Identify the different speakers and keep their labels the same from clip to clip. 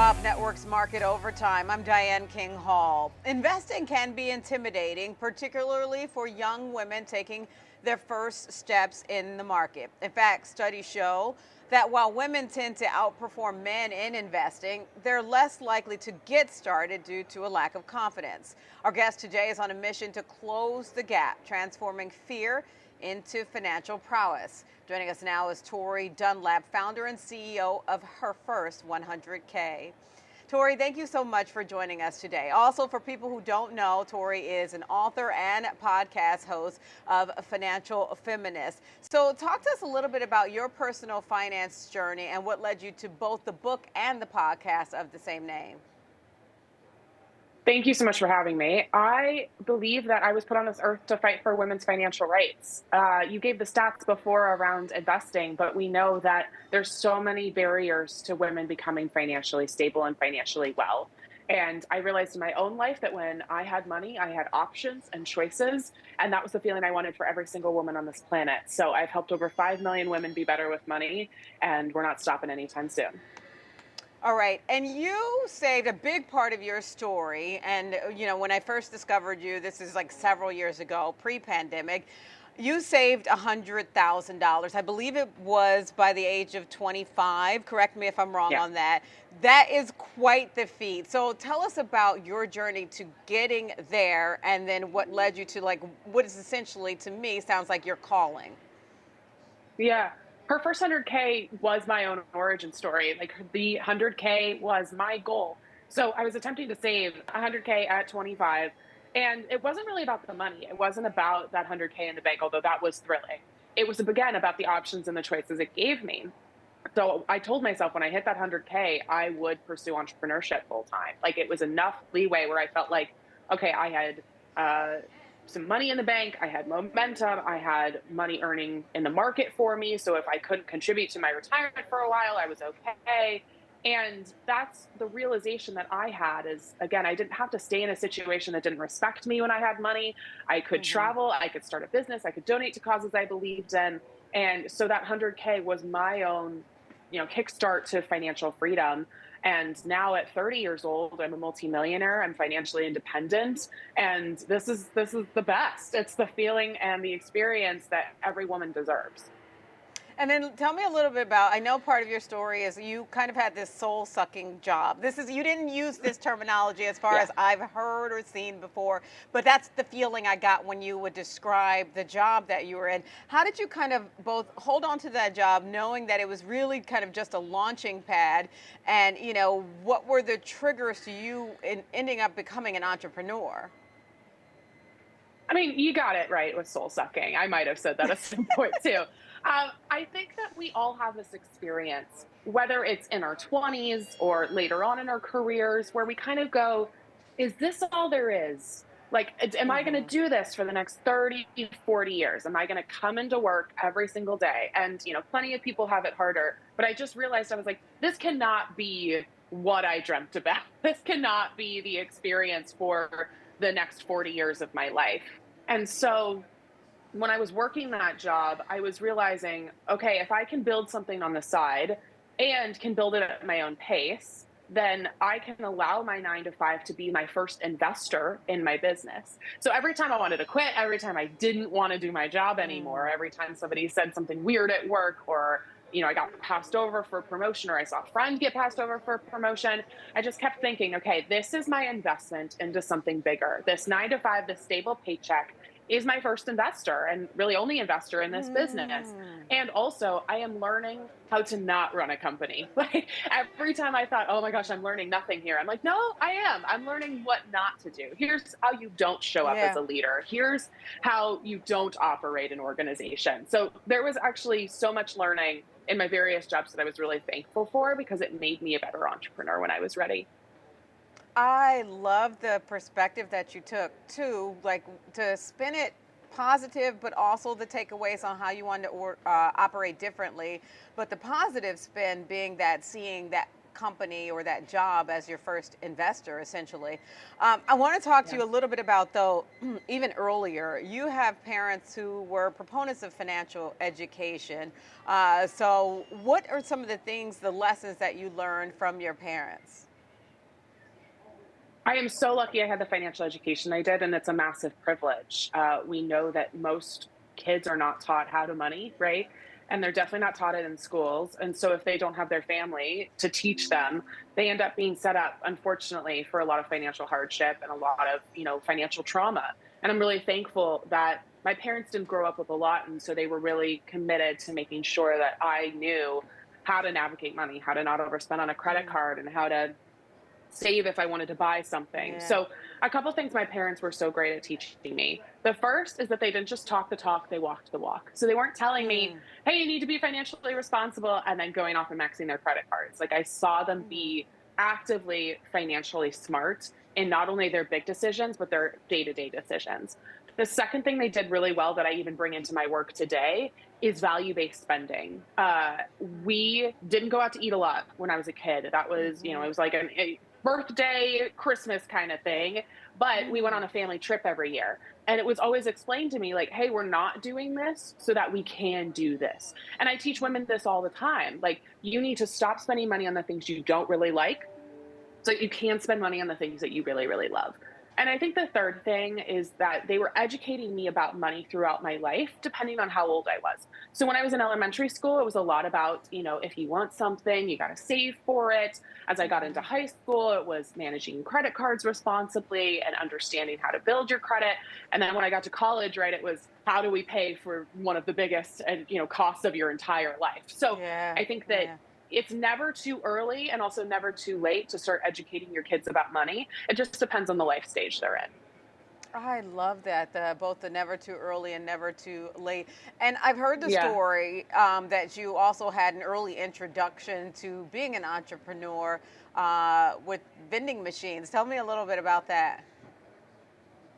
Speaker 1: Schwab Network's Market Overtime. I'm Diane King Hall. Investing can be intimidating, particularly for young women taking their first steps in the market. In fact, studies show that while women tend to outperform men in investing, they're less likely to get started due to a lack of confidence. Our guest today is on a mission to close the gap, transforming fear into financial prowess. Joining us now is Tori Dunlap, founder and CEO of Her First 100K. Tori, thank you so much for joining us today. Also, for people who don't know, Tori is an author and podcast host of Financial Feminist. So talk to us a little bit about your personal finance journey and what led you to both the book and the podcast of the same name.
Speaker 2: Thank you so much for having me. I believe that I was put on this earth to fight for women's financial rights. You gave the stats before around investing, but we know that there's so many barriers to women becoming financially stable and financially well. And I realized in my own life that when I had money, I had options and choices. And that was the feeling I wanted for every single woman on this planet. So I've helped over 5 million women be better with money, and we're not stopping anytime soon.
Speaker 1: All right. And you saved a big part of your story. And, when I first discovered you, this is like several years ago, pre-pandemic, you saved $100,000. I believe it was by the age of 25. Correct me if I'm wrong on that. That is quite the feat. So tell us about your journey to getting there and then what led you to what is essentially, to me, sounds like your calling.
Speaker 2: Yeah. Her first 100K was my own origin story. Like, the 100K was my goal. So I was attempting to save 100K at 25. And it wasn't really about the money. It wasn't about that 100K in the bank, although that was thrilling. It was, again, about the options and the choices it gave me. So I told myself when I hit that 100K, I would pursue entrepreneurship full time. Like, it was enough leeway where I felt like, okay, I had some money in the bank, I had momentum, I had money earning in the market for me. So if I couldn't contribute to my retirement for a while, I was okay. And that's the realization that I had is, again, I didn't have to stay in a situation that didn't respect me when I had money. I could travel, I could start a business, I could donate to causes I believed in. And so that 100K was my own, kickstart to financial freedom. And now at 30 years old, I'm a multimillionaire. I'm financially independent. And this is the best. It's the feeling and the experience that every woman deserves.
Speaker 1: And then tell me a little bit about, I know part of your story is you kind of had this soul-sucking job. You didn't use this terminology as far as I've heard or seen before, but that's the feeling I got when you would describe the job that you were in. How did you kind of both hold on to that job knowing that it was really kind of just a launching pad, and, what were the triggers to you in ending up becoming an entrepreneur?
Speaker 2: I mean, you got it right with soul sucking. I might have said that at some point too. I think that we all have this experience, whether it's in our 20s or later on in our careers, where we kind of go, is this all there is? Like, am I going to do this for the next 30, 40 years? Am I going to come into work every single day? And, plenty of people have it harder. But I just realized, I was like, this cannot be what I dreamt about. This cannot be the experience for the next 40 years of my life. And so when I was working that job, I was realizing, okay, if I can build something on the side and can build it at my own pace, then I can allow my 9 to 5 to be my first investor in my business. So every time I wanted to quit, every time I didn't want to do my job anymore, every time somebody said something weird at work, or I got passed over for a promotion, or I saw a friend get passed over for a promotion, I just kept thinking, okay, this is my investment into something bigger. This 9 to 5, this stable paycheck, is my first investor and really only investor in this business. And also, I am learning how to not run a company. Like, every time I thought, oh my gosh, I'm learning nothing here, I'm like, no, I am. I'm learning what not to do. Here's how you don't show up as a leader. Here's how you don't operate an organization. So there was actually so much learning in my various jobs that I was really thankful for, because it made me a better entrepreneur when I was ready.
Speaker 1: I love the perspective that you took too, like to spin it positive, but also the takeaways on how you want to operate differently. But the positive spin being that seeing that company or that job as your first investor, essentially. I want to talk to you a little bit about, though, even earlier, you have parents who were proponents of financial education. So what are some of the things, the lessons that you learned from your parents?
Speaker 2: I am so lucky I had the financial education I did, and it's a massive privilege. We know that most kids are not taught how to money, right? And they're definitely not taught it in schools. And so if they don't have their family to teach them, they end up being set up, unfortunately, for a lot of financial hardship and a lot of, financial trauma. And I'm really thankful that my parents didn't grow up with a lot. And so they were really committed to making sure that I knew how to navigate money, how to not overspend on a credit
Speaker 1: Mm,
Speaker 2: card, and how to save if I wanted to buy something.
Speaker 1: yeah.
Speaker 2: So, a couple things my parents were so great at teaching me. The first is that they didn't just talk the talk, they walked the walk. So, they weren't telling me,
Speaker 1: Mm,
Speaker 2: hey, you need to be financially responsible and then going off and maxing their credit cards. Like, I saw them
Speaker 1: mm,
Speaker 2: be actively financially smart in not only their big decisions, but their day to day decisions. The second thing they did really well that I even bring into my work today is value based spending. We didn't go out to eat a lot when I was a kid. That was, it
Speaker 1: mhm,
Speaker 2: was like a birthday, Christmas kind of thing. But we went
Speaker 1: mm.
Speaker 2: on a family trip every year. And it was always explained to me, like, hey, we're not doing this so that we can do this. And I teach women this all the time. Like, you need to stop spending money on the things you don't really like so you can spend money on the things that you really, really love. And I think the third thing is that they were educating me about money throughout my life, depending on how old I was. So when I was in elementary school, it was a lot about, if you want something, you got to save for it. As I got into
Speaker 1: Mhm.
Speaker 2: high school, it was managing credit cards responsibly and understanding how to build your credit. And then when I got to college, right, it was how do we pay for one of the biggest and, costs of your entire life. So
Speaker 1: Yeah,
Speaker 2: I think that
Speaker 1: yeah.
Speaker 2: it's never too early and also never too late to start educating your kids about money. It just depends on the life stage they're in.
Speaker 1: I love that, both the never too early and never too late. And I've heard the
Speaker 2: Yeah.
Speaker 1: story that you also had an early introduction to being an entrepreneur with vending machines. Tell me a little bit about that.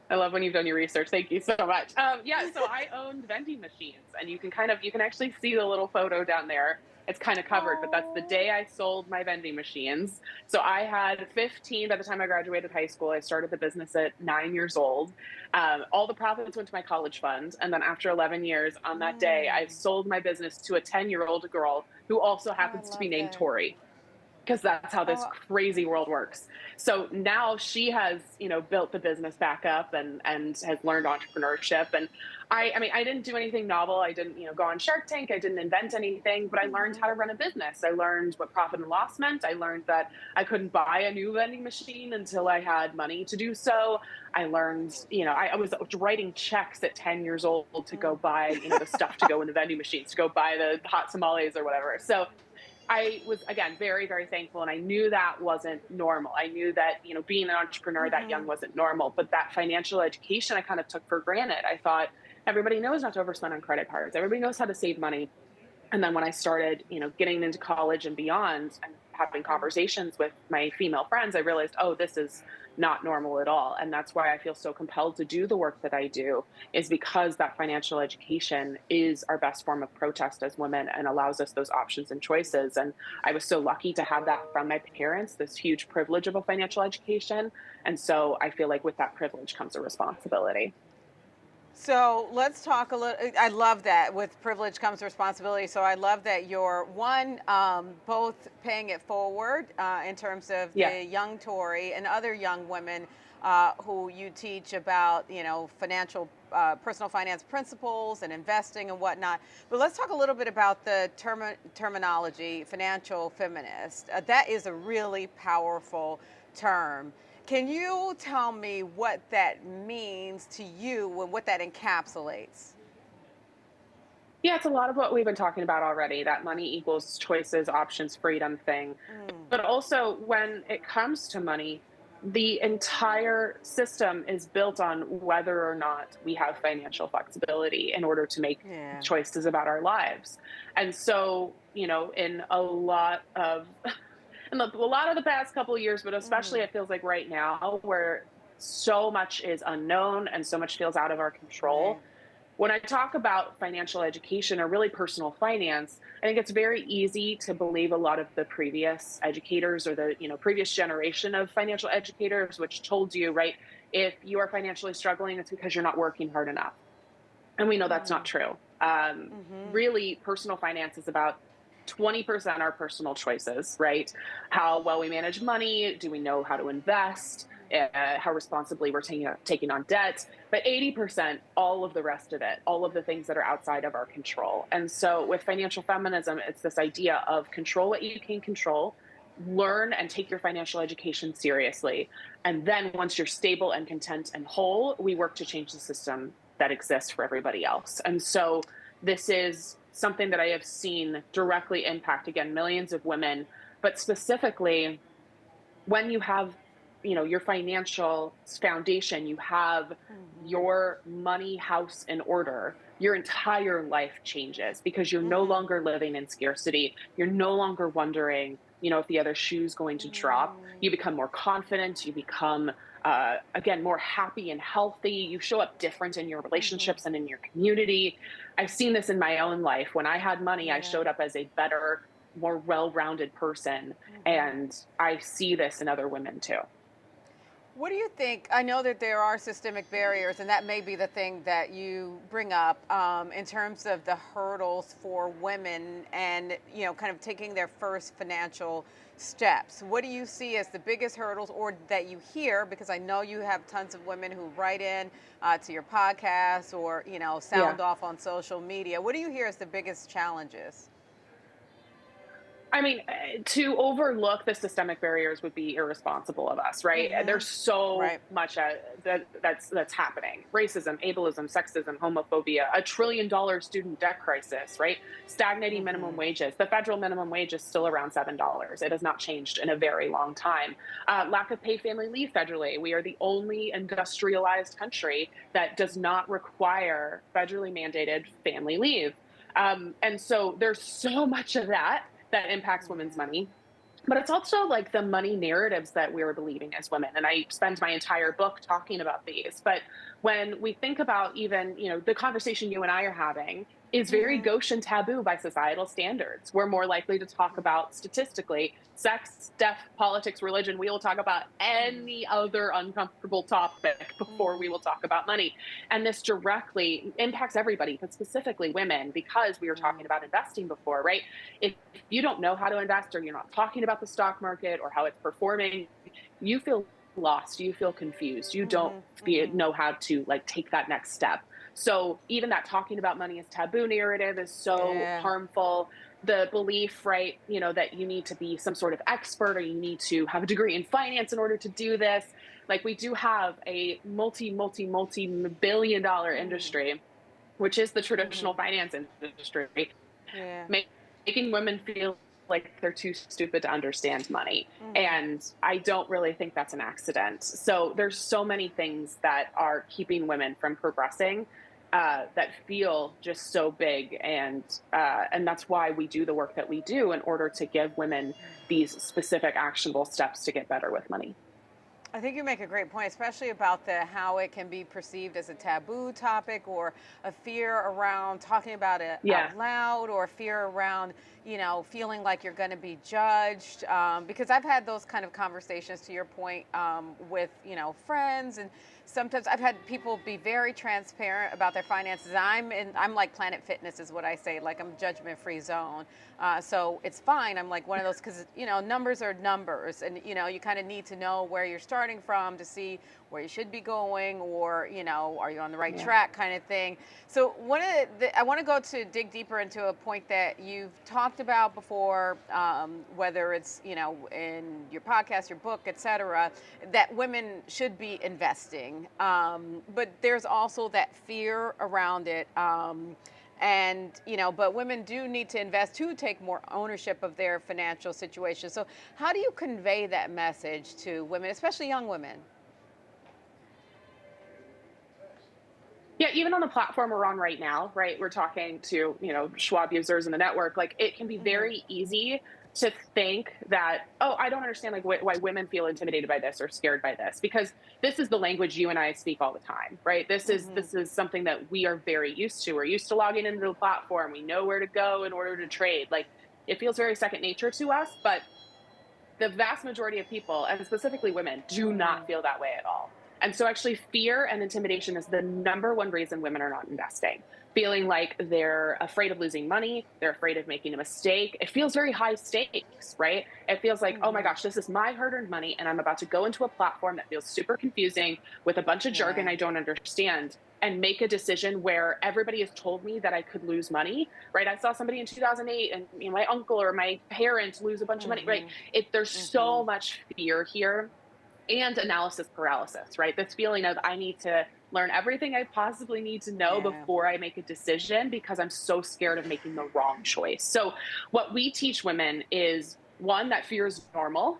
Speaker 2: I love when you've done your research. Thank you so much. Yeah, so I owned vending machines, and you can actually see the little photo down there. It's kind of covered, but that's the
Speaker 1: Oh.
Speaker 2: day I sold my vending machines. So I had 15 by the time I graduated high school. I started the business at 9 years old. All the profits went to my college fund, and then after 11 years, on that day, I
Speaker 1: Mm.
Speaker 2: sold my business to a 10-year-old girl who also
Speaker 1: Oh, I
Speaker 2: happens to be
Speaker 1: love
Speaker 2: named
Speaker 1: that.
Speaker 2: Tori, because that's how this
Speaker 1: Oh.
Speaker 2: crazy world works. So now she has, built the business back up and has learned entrepreneurship. And I mean, I didn't do anything novel. I didn't, go on Shark Tank. I didn't invent anything, but I learned how
Speaker 1: Mhm.
Speaker 2: to run a business. I learned what profit and loss meant. I learned that I couldn't buy a new vending machine until I had money to do so. I learned, I was writing checks at 10 years old to go
Speaker 1: Mm.
Speaker 2: buy, the stuff to go in the vending machines, to go buy the hot tamales or whatever. So I was, again, very, very thankful. And I knew that wasn't normal. I knew that, being an entrepreneur that young
Speaker 1: Mhm.
Speaker 2: wasn't normal. But that financial education I kind of took for granted. I thought everybody knows not to overspend on credit cards, everybody knows how to save money. And then when I started, getting into college and beyond and having conversations with my female friends, I realized, oh, this is not normal at all. And that's why I feel so compelled to do the work that I do, is because that financial education is our best form of protest as women and allows us those options and choices. And I was so lucky to have that from my parents, this huge privilege of a financial education. And so I feel like with that privilege comes a responsibility.
Speaker 1: So let's talk a little. I love that with privilege comes responsibility. So I love that you're one, both paying it forward in terms of
Speaker 2: Yeah.
Speaker 1: the young Tory and other young women who you teach about, financial, personal finance principles and investing and whatnot. But let's talk a little bit about the terminology, financial feminist. That is a really powerful term. Can you tell me what that means to you and what that encapsulates?
Speaker 2: Yeah, it's a lot of what we've been talking about already, that money equals choices, options, freedom thing.
Speaker 1: Mm,
Speaker 2: But also, when it comes to money, the entire system is built on whether or not we have financial flexibility in order to make
Speaker 1: yeah.
Speaker 2: choices about our lives. And so, in a lot of the past couple of years, but especially
Speaker 1: Mm,
Speaker 2: it feels like right now, where so much is unknown and so much feels out of our control,
Speaker 1: right.
Speaker 2: when I talk about financial education or really personal finance, I think it's very easy to believe a lot of the previous educators or the previous generation of financial educators, which told you, right, if you are financially struggling, it's because you're not working hard enough. And we know that's not
Speaker 1: Mm,
Speaker 2: true.
Speaker 1: mm-hmm.
Speaker 2: Really, personal finance is about 20% our personal choices, right? How well we manage money. Do we know how to invest? how responsibly we're taking on debt, but 80%, all of the rest of it, all of the things that are outside of our control. And so with financial feminism, it's this idea of control what you can control, learn and take your financial education seriously. And then once you're stable and content and whole, we work to change the system that exists for everybody else. And so this is something that I have seen directly impact, again, millions of women, but specifically when you have, your financial foundation, you have your money house in order, your entire life changes because you're no longer living in scarcity. You're no longer wondering, if the other shoe's going to drop. You become more confident. You become, again, more happy and healthy. You show up different in your relationships and in your community. I've seen this in my own life. When I had money, I showed up as a better, more well-rounded person. And I see this in other women too.
Speaker 1: What do you think? I know that there are systemic barriers, and that may be the thing that you bring up in terms of the hurdles for women and, kind of taking their first financial steps. What do you see as the biggest hurdles, or that you hear? Because I know you have tons of women who write in to your podcast or, sound off on social media. What do you hear as the biggest challenges?
Speaker 2: I mean, to overlook the systemic barriers would be irresponsible of us, right? There's so much that's happening: racism, ableism, sexism, homophobia, $1 trillion student debt crisis, right? Stagnating minimum wages. The federal minimum wage is still around $7. It has not changed in a very long time. Lack of paid family leave federally. We are the only industrialized country that does not require federally mandated family leave. And so there's so much of that impacts women's money. But it's also like the money narratives that we're believing as women. And I spend my entire book talking about these. But when we think about even, the conversation you and I are having is very gauche and taboo by societal standards. We're more likely to talk about statistically sex, death, politics, religion. We will talk about any other uncomfortable topic before we will talk about money. And this directly impacts everybody, but specifically women, because we were talking about investing before, right? If you don't know how to invest, or you're not talking about the stock market or how it's performing, you feel lost, you feel confused, you don't know how to take that next step. So even that talking about money as taboo narrative is so harmful. The belief, right, that you need to be some sort of expert, or you need to have a degree in finance in order to do this. Like, we do have a multi-billion dollar industry, which is the traditional finance industry, making women feel like they're too stupid to understand money. And I don't really think that's an accident. So there's so many things that are keeping women from progressing that feel just so big. And that's why we do the work that we do, in order to give women these specific actionable steps to get better with money.
Speaker 1: I think you make a great point, especially about how it can be perceived as a taboo topic, or a fear around talking about it out loud, or fear around, feeling like you're going to be judged. Because I've had those kind of conversations, to your point, with, friends, and sometimes I've had people be very transparent about their finances. I'm like Planet Fitness is what I say, like I'm judgment-free zone. So it's fine. I'm like one of those, because, numbers are numbers, and, you kind of need to know where you're starting from to see where you should be going, or, are you on the right track, kind of thing. So I want to go to dig deeper into a point that you've talked about before, whether it's, in your podcast, your book, etc., that women should be investing. But there's also that fear around it. But women do need to invest to take more ownership of their financial situation. So how do you convey that message to women, especially young women?
Speaker 2: Yeah, even on the platform we're on right now, right? We're talking to, Schwab users in the network. Like, it can be very easy to think that, oh, I don't understand why women feel intimidated by this or scared by this, because this is the language you and I speak all the time, right? This is something that we are very used to. We're used to logging into the platform. We know where to go in order to trade. Like, it feels very second nature to us, but the vast majority of people, and specifically women, do not feel that way at all. And so actually fear and intimidation is the number one reason women are not investing. Feeling like they're afraid of losing money, they're afraid of making a mistake. It feels very high stakes, right? It feels like, oh my
Speaker 1: Hmm.
Speaker 2: gosh, this is my hard-earned money and I'm about to go into a platform that feels super confusing with a bunch of jargon
Speaker 1: Yeah.
Speaker 2: I don't understand and make a decision where everybody has told me that I could lose money, right? I saw somebody in 2008 and my uncle or my parents lose a bunch of money, right?
Speaker 1: Hmm.
Speaker 2: There's
Speaker 1: Hmm.
Speaker 2: so much fear here and analysis paralysis, right? This feeling of I need to learn everything I possibly need to know
Speaker 1: Yeah.
Speaker 2: before I make a decision because I'm so scared of making the wrong choice. So, what we teach women is one, that fear is normal.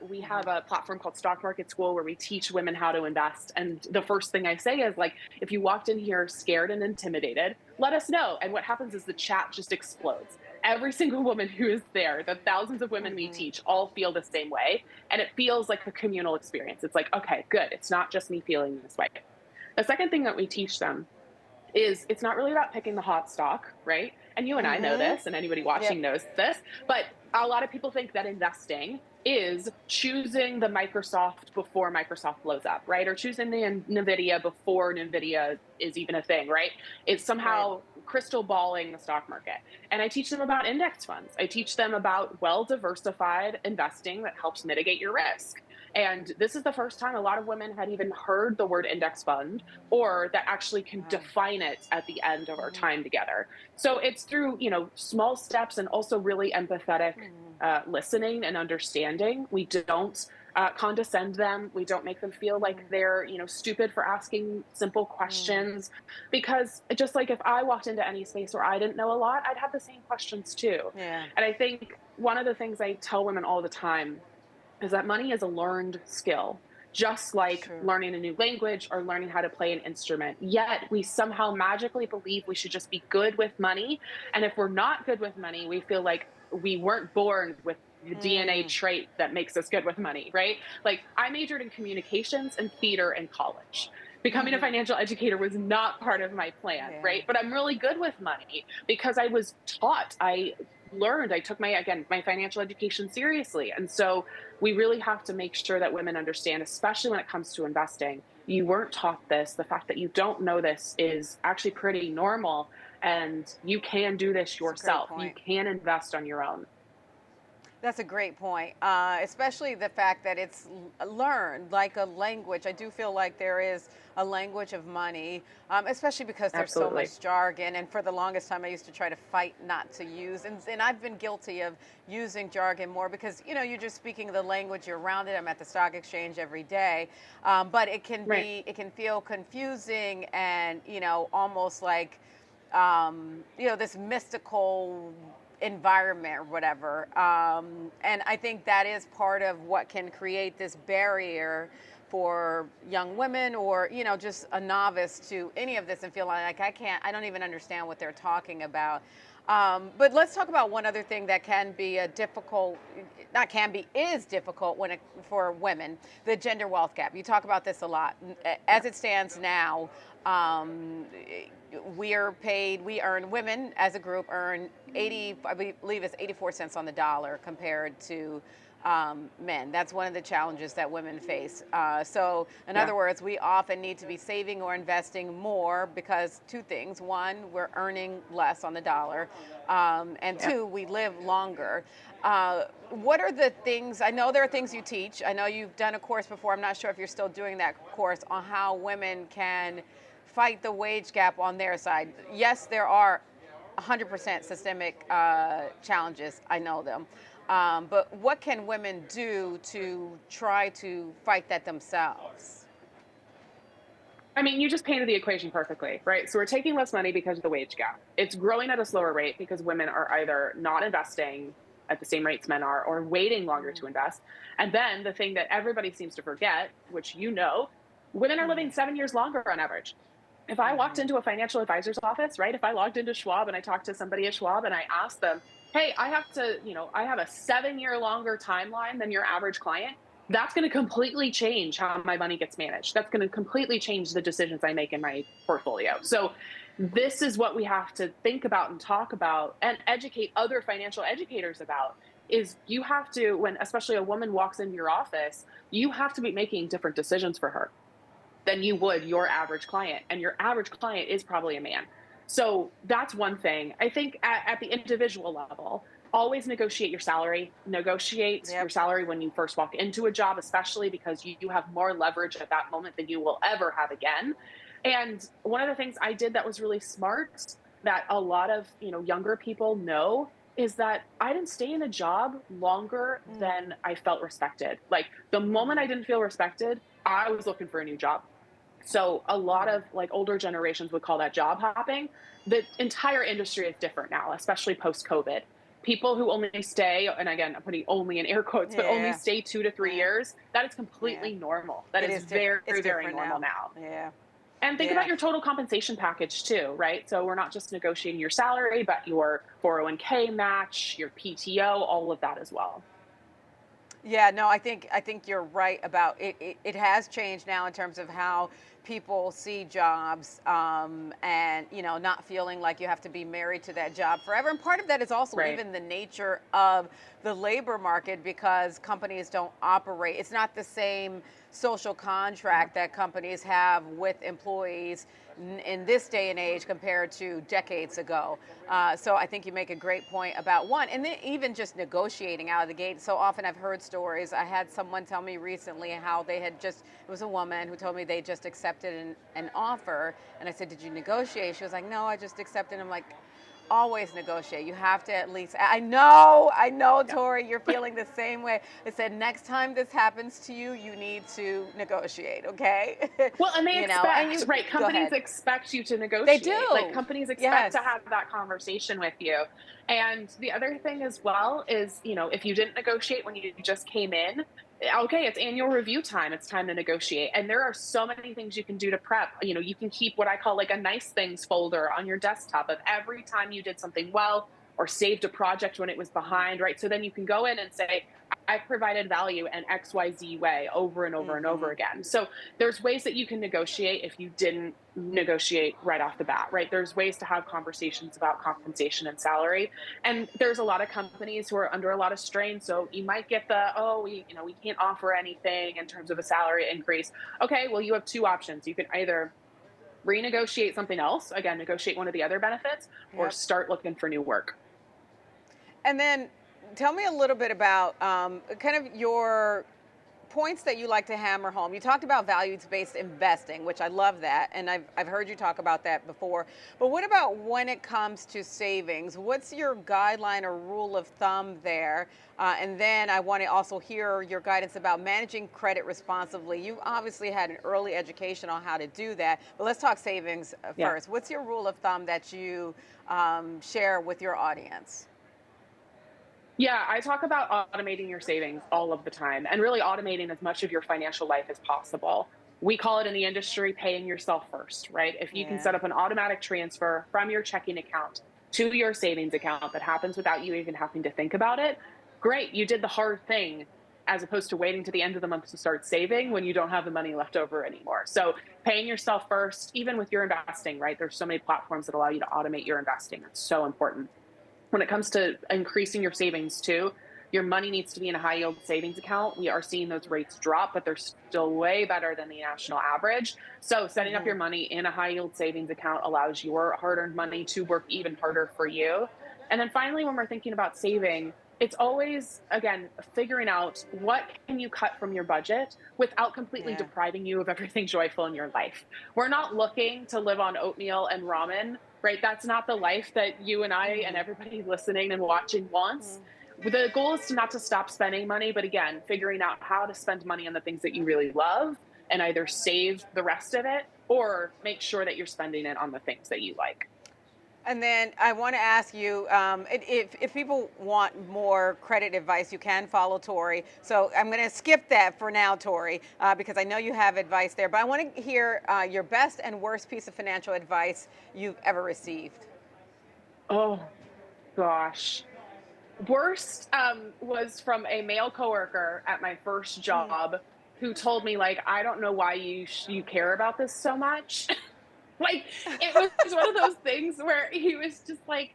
Speaker 2: We have
Speaker 1: Hmm.
Speaker 2: a platform called Stock Market School where we teach women how to invest. And the first thing I say is like, if you walked in here scared and intimidated, let us know. And what happens is the chat just explodes. Every single woman who is there, the thousands of women we
Speaker 1: Hmm.
Speaker 2: teach, all feel the same way. And it feels like a communal experience. It's like, okay, good. It's not just me feeling this way. The second thing that we teach them is it's not really about picking the hot stock, right? And you and I know
Speaker 1: Hmm.
Speaker 2: this, and anybody
Speaker 1: Yep.
Speaker 2: watching knows this, but a lot of people think that investing is choosing the Microsoft before Microsoft blows up, right? Or choosing the Nvidia before Nvidia is even a thing, right? It's
Speaker 1: Right.
Speaker 2: somehow crystal balling the stock market. And I teach them about index funds. I teach them about well diversified investing that helps mitigate your risk. And this is the first time a lot of women had even heard the word index fund or that actually can
Speaker 1: Wow.
Speaker 2: define it at the end of our
Speaker 1: Hmm.
Speaker 2: time together. So it's through, small steps and also really empathetic
Speaker 1: Hmm.
Speaker 2: listening and understanding. We don't condescend them. We don't make them feel like
Speaker 1: Hmm.
Speaker 2: they're, stupid for asking simple
Speaker 1: Hmm.
Speaker 2: questions. Because just like if I walked into any space where I didn't know a lot, I'd have the same questions too.
Speaker 1: Yeah.
Speaker 2: And I think one of the things I tell women all the time is that money is a learned skill, just like
Speaker 1: Sure.
Speaker 2: learning a new language or learning how to play an instrument. Yet we somehow magically believe we should just be good with money. And if we're not good with money, we feel like we weren't born with the DNA
Speaker 1: Mm.
Speaker 2: trait that makes us good with money, right? Like I majored in communications and theater in college. Becoming a
Speaker 1: Hmm.
Speaker 2: financial educator was not part of my plan,
Speaker 1: Yeah.
Speaker 2: right? But I'm really good with money because I was taught, I learned, I took my financial education seriously. And so we really have to make sure that women understand, especially when it comes to investing. You weren't taught this. The fact that you don't know this is actually pretty normal. And you can do this
Speaker 1: It's a great
Speaker 2: yourself. You
Speaker 1: point.
Speaker 2: can invest on your own.
Speaker 1: That's a great point, especially the fact that it's learned like a language. I do feel like there is a language of money, especially because there's so
Speaker 2: Absolutely.
Speaker 1: much jargon. And for the longest time, I used to try to fight not to use, and I've been guilty of using jargon more because you're just speaking the language. You're around it. I'm at the stock exchange every day, but
Speaker 2: Right.
Speaker 1: it can feel confusing and almost like this mystical environment or whatever. And I think that is part of what can create this barrier for young women or, just a novice to any of this and feel like I don't even understand what they're talking about. But let's talk about one other thing that can be a difficult, not can be, is difficult for women, the gender wealth gap. You talk about this a lot.
Speaker 2: Yeah.
Speaker 1: As it stands now, um, we earn, women as a group earn 80, I believe it's 84 cents on the dollar compared to men. That's one of the challenges that women face. So, in
Speaker 2: Yeah.
Speaker 1: other words, we often need to be saving or investing more because two things. One, we're earning less on the dollar. And
Speaker 2: Yeah.
Speaker 1: two, we live longer. What are the things? I know there are things you teach. I know you've done a course before. I'm not sure if you're still doing that course on how women can fight the wage gap on their side. Yes, there are 100% systemic challenges. I know them. But what can women do to try to fight that themselves?
Speaker 2: I mean, you just painted the equation perfectly, right? So we're taking less money because of the wage gap. It's growing at a slower rate because women are either not investing at the same rates men are or waiting longer to invest. And then the thing that everybody seems to forget, which women are living 7 years longer on average. If I walked
Speaker 1: Mm-hmm.
Speaker 2: into a financial advisor's office, right? If I logged into Schwab and I talked to somebody at Schwab and I asked them, hey, I have a 7 year longer timeline than your average client, that's going to completely change how my money gets managed. That's going to completely change the decisions I make in my portfolio. So, this is what we have to think about and talk about and educate other financial educators about is you have to, when especially a woman walks into your office, you have to be making different decisions for her. than you would your average client. And your average client is probably a man. So that's one thing. I think at the individual level, always negotiate your salary. Negotiate your
Speaker 1: Yep.
Speaker 2: salary when you first walk into a job, especially because you have more leverage at that moment than you will ever have again. And one of the things I did that was really smart that a lot of, younger people know is that I didn't stay in a job longer than
Speaker 1: Mm,
Speaker 2: I felt respected. Like the moment I
Speaker 1: mm,
Speaker 2: didn't feel respected, I was looking for a new job. So a lot
Speaker 1: mm.
Speaker 2: of like older generations would call that job hopping. The entire industry is different now, especially post COVID. People who only stay, and again, I'm putting only in air quotes, but only
Speaker 1: Yeah.
Speaker 2: stay 2 to 3
Speaker 1: Yeah.
Speaker 2: years, that is
Speaker 1: Yeah.
Speaker 2: completely normal. That
Speaker 1: It
Speaker 2: is
Speaker 1: is
Speaker 2: very,
Speaker 1: it's
Speaker 2: very
Speaker 1: different
Speaker 2: normal
Speaker 1: now.
Speaker 2: now.
Speaker 1: Yeah.
Speaker 2: And think
Speaker 1: Yeah.
Speaker 2: about your total compensation package too, right? So we're not just negotiating your salary, but your 401k match, your PTO, all of that as well.
Speaker 1: Yeah, no, I think you're right about it. It has changed now in terms of how people see jobs, and not feeling like you have to be married to that job forever. And part of that is also
Speaker 2: Right.
Speaker 1: even the nature of the labor market because companies don't operate. It's not the same social
Speaker 2: Yeah.
Speaker 1: contract that companies have with employees in this day and age compared to decades ago. So I think you make a great point about one, and then even just negotiating out of the gate. So often I've heard stories. I had someone tell me recently how they had it was a woman who told me they just accepted an offer. And I said, "Did you negotiate?" She was like, "No, I just accepted." I'm like, always negotiate. You have to at least, I know,
Speaker 2: Yeah.
Speaker 1: Tori, you're feeling the same way. I said, next time this happens to you, you need to negotiate, okay?
Speaker 2: Well, and they
Speaker 1: And
Speaker 2: expect,
Speaker 1: you,
Speaker 2: right?
Speaker 1: go
Speaker 2: Companies
Speaker 1: ahead.
Speaker 2: expect you to
Speaker 1: They
Speaker 2: negotiate. Like
Speaker 1: do.
Speaker 2: companies expect
Speaker 1: Yes.
Speaker 2: to have that conversation with you. And the other thing as well is, if you didn't negotiate when you just came in, okay, it's annual review time. It's time to negotiate. And there are so many things you can do to prep. You can keep what I call like a nice things folder on your desktop of every time you did something well or saved a project when it was behind, right? So then you can go in and say, I provided value in XYZ way over and over and over
Speaker 1: Mm-hmm.
Speaker 2: again. So there's ways that you can negotiate if you didn't negotiate right off the bat, right? There's ways to have conversations about compensation and salary. And there's a lot of companies who are under a lot of strain. So you might get we can't offer anything in terms of a salary increase. Okay, well, you have two options. You can either renegotiate something else, again, negotiate one of the other benefits, or
Speaker 1: Yep.
Speaker 2: start looking for new work.
Speaker 1: And then tell me a little bit about kind of your points that you like to hammer home. You talked about values-based investing, which I love that, and I've heard you talk about that before. But what about when it comes to savings? What's your guideline or rule of thumb there? And then I want to also hear your guidance about managing credit responsibly. You obviously had an early education on how to do that, but let's talk savings
Speaker 2: Yeah.
Speaker 1: first. What's your rule of thumb that you share with your audience?
Speaker 2: Yeah, I talk about automating your savings all of the time and really automating as much of your financial life as possible. We call it in the industry paying yourself first, right? If you can
Speaker 1: Yeah.
Speaker 2: set up an automatic transfer from your checking account to your savings account that happens without you even having to think about it, great. You did the hard thing as opposed to waiting to the end of the month to start saving when you don't have the money left over anymore. So paying yourself first, even with your investing, right? There's so many platforms that allow you to automate your investing. It's so important when it comes to increasing your savings too. Your money needs to be in a high yield savings account. We are seeing those rates drop, but they're still way better than the national average. So setting up
Speaker 1: Hmm.
Speaker 2: your money in a high yield savings account allows your hard earned money to work even harder for you. And then finally, when we're thinking about saving, it's always, again, figuring out what can you cut from your budget without completely
Speaker 1: Yeah.
Speaker 2: depriving you of everything joyful in your life. We're not looking to live on oatmeal and ramen, right? That's not the life that you and I and
Speaker 1: Hmm.
Speaker 2: everybody listening and watching wants. The goal is to not to stop spending money, but again, figuring out how to spend money on the things that you really love and either save the rest of it or make sure that you're spending it on the things that you like.
Speaker 1: And then I want to ask you, if people want more credit advice, you can follow Tori. So I'm going to skip that for now, Tori, because I know you have advice there. But I want to hear your best and worst piece of financial advice you've ever received.
Speaker 2: Oh gosh. Worst was from a male coworker at my first
Speaker 1: Mm.
Speaker 2: job who told me like, I don't know why you care about this so much. Like it was one of those things where he was just like,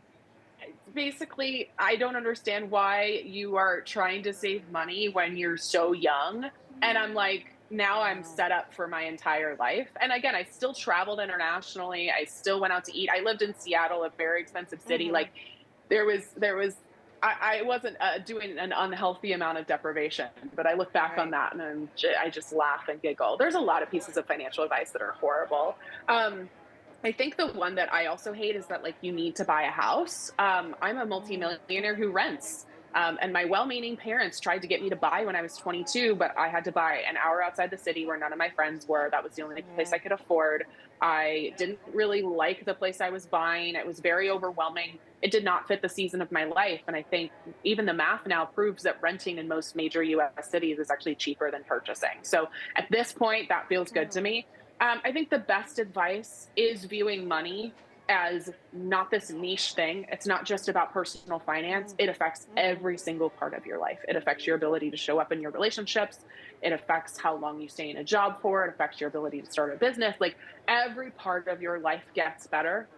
Speaker 2: basically, I don't understand why you are trying to save money when you're so young. And I'm like, now I'm
Speaker 1: Wow.
Speaker 2: set up for my entire life. And again, I still traveled internationally. I still went out to eat. I lived in Seattle, a very expensive city.
Speaker 1: Hmm.
Speaker 2: Like there was, I wasn't doing an unhealthy amount of deprivation, but I look back on
Speaker 1: Right.
Speaker 2: that and I just laugh and giggle. There's a lot of pieces of financial advice that are horrible. I think the one that I also hate is that like you need to buy a house. I'm a multimillionaire who rents. And my well-meaning parents tried to get me to buy when I was 22, but I had to buy an hour outside the city where none of my friends were. That was the only place
Speaker 1: Yeah.
Speaker 2: I could afford. I didn't really like the place I was buying. It was very overwhelming. It did not fit the season of my life. And I think even the math now proves that renting in most major US cities is actually cheaper than purchasing. So at this point, that feels good to
Speaker 1: Mm.
Speaker 2: me. I think the best advice is viewing money as not this niche thing. It's not just about personal finance.
Speaker 1: Mm.
Speaker 2: It affects
Speaker 1: Mm.
Speaker 2: every single part of your life. It affects your ability to show up in your relationships. It affects how long you stay in a job for. It affects your ability to start a business. Like every part of your life gets better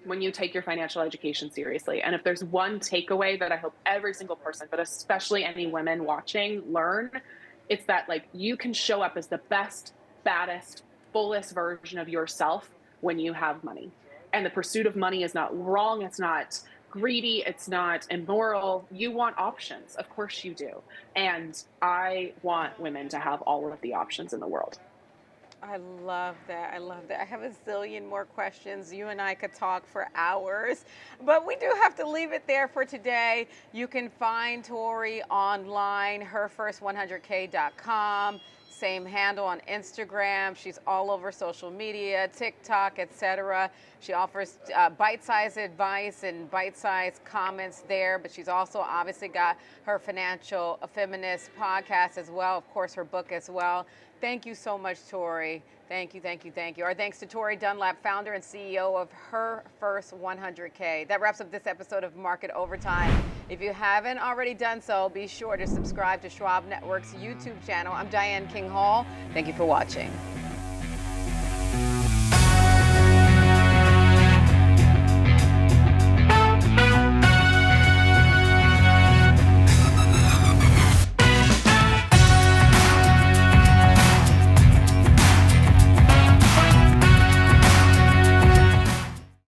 Speaker 2: when you take your financial education seriously. And if there's one takeaway that I hope every single person, but especially any women watching, learn, it's that like you can show up as the best, baddest, fullest version of yourself when you have money. And the pursuit of money is not wrong. It's not greedy. It's not immoral. You want options. Of course you do. And I want women to have all of the options in the world.
Speaker 1: I love that. I love that. I have a zillion more questions. You and I could talk for hours, but we do have to leave it there for today. You can find Tori online, herfirst100k.com. Same handle on Instagram. She's all over social media, TikTok, etc. She offers bite-sized advice and bite-sized comments there, but she's also obviously got her Financial Feminist podcast as well, of course, her book as well. Thank you so much, Tori. Thank you, thank you, thank you. Our thanks to Tori Dunlap, founder and CEO of Her First 100K. That wraps up this episode of Market Overtime. If you haven't already done so, be sure to subscribe to Schwab Network's YouTube channel. I'm Diane King Hall. Thank you for watching.